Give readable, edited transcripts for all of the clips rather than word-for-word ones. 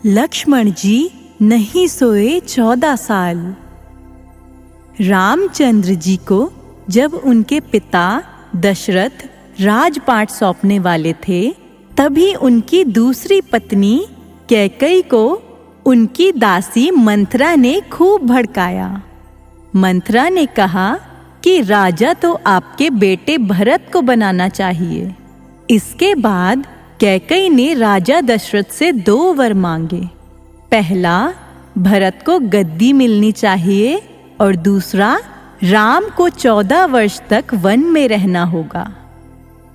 लक्ष्मण जी नहीं सोए 14 साल। रामचंद्र जी को जब उनके पिता दशरथ राजपाट सौंपने वाले थे, तभी उनकी दूसरी पत्नी कैकई को उनकी दासी मंथरा ने खूब भड़काया। मंथरा ने कहा कि राजा तो आपके बेटे भरत को बनाना चाहिए। इसके बाद कैकई ने राजा दशरथ से 2 वर मांगे। पहला, भरत को गद्दी मिलनी चाहिए और दूसरा, राम को 14 वर्ष तक वन में रहना होगा।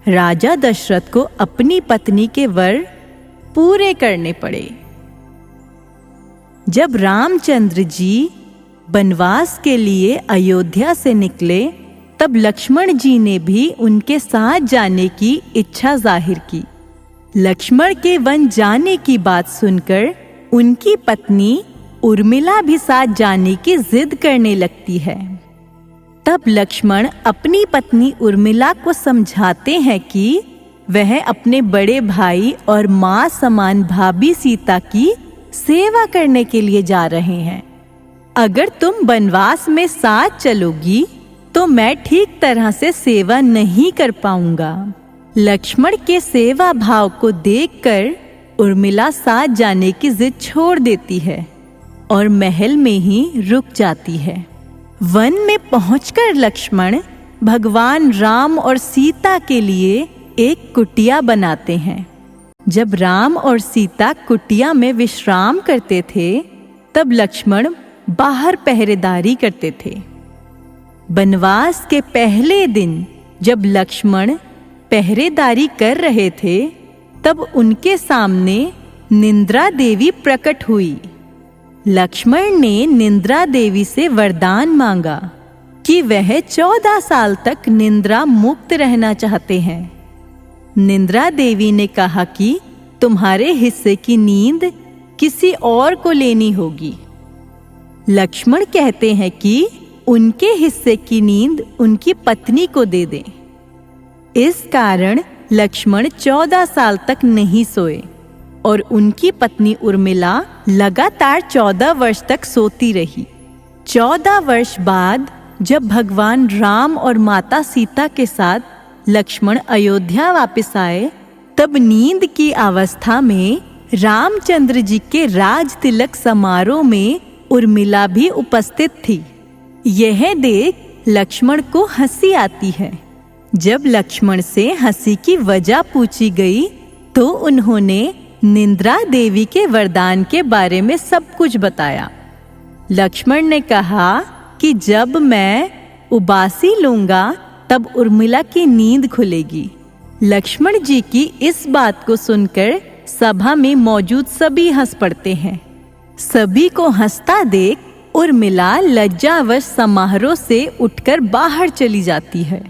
राजा दशरथ को अपनी पत्नी के वर पूरे करने पड़े। जब रामचंद्र जी वनवास के लिए अयोध्या से निकले, तब लक्ष्मण जी ने भी उनके साथ जाने की इच्छा जाहिर की। लक्ष्मण के वन जाने की बात सुनकर उनकी पत्नी उर्मिला भी साथ जाने की जिद करने लगती है। तब लक्ष्मण अपनी पत्नी उर्मिला को समझाते हैं कि वह अपने बड़े भाई और मां समान भाभी सीता की सेवा करने के लिए जा रहे हैं। अगर तुम वनवास में साथ चलोगी तो मैं ठीक तरह से सेवा नहीं कर पाऊंगा। लक्ष्मण के सेवा भाव को देखकर उर्मिला साथ जाने की जिद छोड़ देती है और महल में ही रुक जाती है। वन में पहुंचकर लक्ष्मण भगवान राम और सीता के लिए एक कुटिया बनाते हैं। जब राम और सीता कुटिया में विश्राम करते थे, तब लक्ष्मण बाहर पहरेदारी करते थे। वनवास के पहले दिन जब लक्ष्मण पहरेदारी कर रहे थे, तब उनके सामने निंद्रा देवी प्रकट हुई। लक्ष्मण ने निंद्रा देवी से वरदान मांगा कि वह 14 साल तक निंद्रा मुक्त रहना चाहते हैं। निंद्रा देवी ने कहा कि तुम्हारे हिस्से की नींद किसी और को लेनी होगी। लक्ष्मण कहते हैं कि उनके हिस्से की नींद उनकी पत्नी को दे दें। इस कारण लक्ष्मण 14 साल तक नहीं सोए और उनकी पत्नी उर्मिला लगातार 14 वर्ष तक सोती रही। 14 वर्ष बाद जब भगवान राम और माता सीता के साथ लक्ष्मण अयोध्या वापस आए, तब नींद की अवस्था में रामचंद्र जी के राज तिलक समारोह में उर्मिला भी उपस्थित थी। यह देख लक्ष्मण को हंसी आती है। जब लक्ष्मण से हंसी की वजह पूछी गई, तो उन्होंने निंद्रा देवी के वरदान के बारे में सब कुछ बताया। लक्ष्मण ने कहा कि जब मैं उबासी लूंगा तब उर्मिला की नींद खुलेगी। लक्ष्मण जी की इस बात को सुनकर सभा में मौजूद सभी हंस पड़ते हैं। सभी को हंसता देख उर्मिला लज्जावश समारोह से उठकर बाहर चली जाती है।